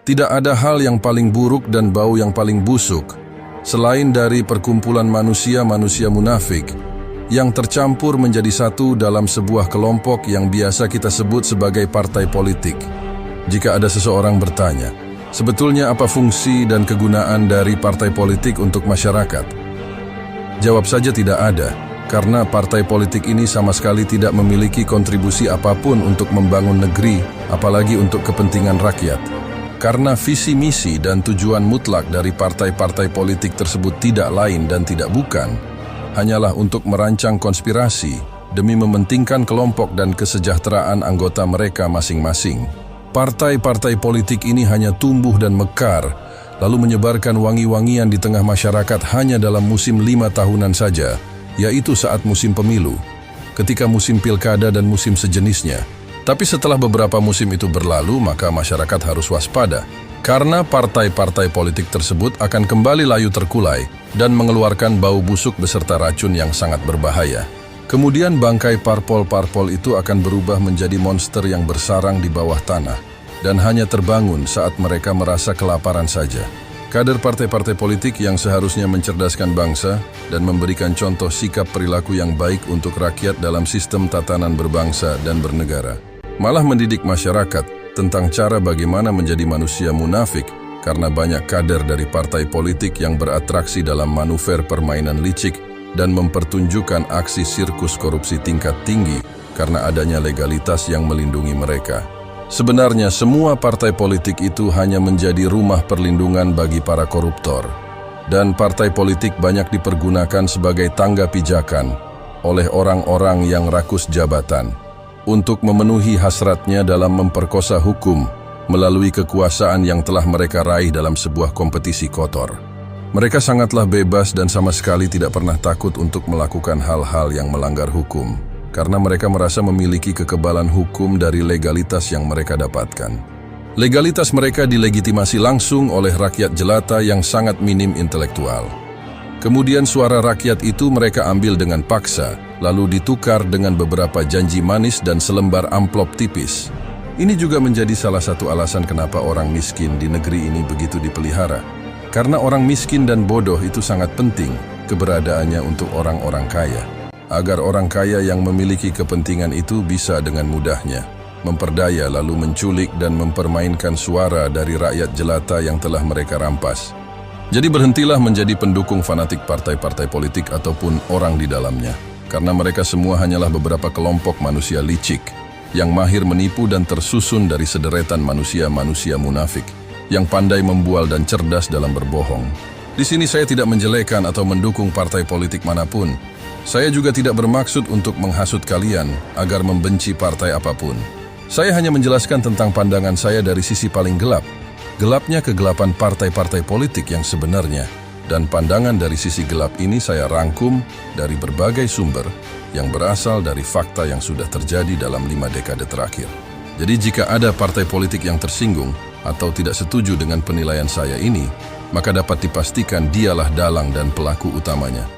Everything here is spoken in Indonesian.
Tidak ada hal yang paling buruk dan bau yang paling busuk, selain dari perkumpulan manusia-manusia munafik, yang tercampur menjadi satu dalam sebuah kelompok yang biasa kita sebut sebagai partai politik. Jika ada seseorang bertanya, sebetulnya apa fungsi dan kegunaan dari partai politik untuk masyarakat? Jawab saja tidak ada, karena partai politik ini sama sekali tidak memiliki kontribusi apapun untuk membangun negeri, apalagi untuk kepentingan rakyat. Karena visi misi dan tujuan mutlak dari partai-partai politik tersebut tidak lain dan tidak bukan, hanyalah untuk merancang konspirasi demi mementingkan kelompok dan kesejahteraan anggota mereka masing-masing. Partai-partai politik ini hanya tumbuh dan mekar, lalu menyebarkan wangi-wangian di tengah masyarakat hanya dalam musim 5 tahunan saja, yaitu saat musim pemilu, ketika musim pilkada dan musim sejenisnya. Tapi setelah beberapa musim itu berlalu, maka masyarakat harus waspada, karena partai-partai politik tersebut akan kembali layu terkulai dan mengeluarkan bau busuk beserta racun yang sangat berbahaya. Kemudian bangkai parpol-parpol itu akan berubah menjadi monster yang bersarang di bawah tanah dan hanya terbangun saat mereka merasa kelaparan saja. Kader partai-partai politik yang seharusnya mencerdaskan bangsa dan memberikan contoh sikap perilaku yang baik untuk rakyat dalam sistem tatanan berbangsa dan bernegara, malah mendidik masyarakat tentang cara bagaimana menjadi manusia munafik karena banyak kader dari partai politik yang beratraksi dalam manuver permainan licik dan mempertunjukkan aksi sirkus korupsi tingkat tinggi karena adanya legalitas yang melindungi mereka. Sebenarnya semua partai politik itu hanya menjadi rumah perlindungan bagi para koruptor, dan partai politik banyak dipergunakan sebagai tangga pijakan oleh orang-orang yang rakus jabatan untuk memenuhi hasratnya dalam memperkosa hukum melalui kekuasaan yang telah mereka raih dalam sebuah kompetisi kotor. Mereka sangatlah bebas dan sama sekali tidak pernah takut untuk melakukan hal-hal yang melanggar hukum, karena mereka merasa memiliki kekebalan hukum dari legalitas yang mereka dapatkan. Legalitas mereka dilegitimasi langsung oleh rakyat jelata yang sangat minim intelektual. Kemudian suara rakyat itu mereka ambil dengan paksa, lalu ditukar dengan beberapa janji manis dan selembar amplop tipis. Ini juga menjadi salah satu alasan kenapa orang miskin di negeri ini begitu dipelihara. Karena orang miskin dan bodoh itu sangat penting keberadaannya untuk orang-orang kaya, agar orang kaya yang memiliki kepentingan itu bisa dengan mudahnya memperdaya lalu menculik dan mempermainkan suara dari rakyat jelata yang telah mereka rampas. Jadi berhentilah menjadi pendukung fanatik partai-partai politik ataupun orang di dalamnya, karena mereka semua hanyalah beberapa kelompok manusia licik yang mahir menipu dan tersusun dari sederetan manusia-manusia munafik yang pandai membual dan cerdas dalam berbohong. Di sini saya tidak menjelekan atau mendukung partai politik manapun. Saya juga tidak bermaksud untuk menghasut kalian agar membenci partai apapun. Saya hanya menjelaskan tentang pandangan saya dari sisi paling gelap, gelapnya kegelapan partai-partai politik yang sebenarnya, dan pandangan dari sisi gelap ini saya rangkum dari berbagai sumber yang berasal dari fakta yang sudah terjadi dalam 5 dekade terakhir. Jadi jika ada partai politik yang tersinggung atau tidak setuju dengan penilaian saya ini, maka dapat dipastikan dialah dalang dan pelaku utamanya.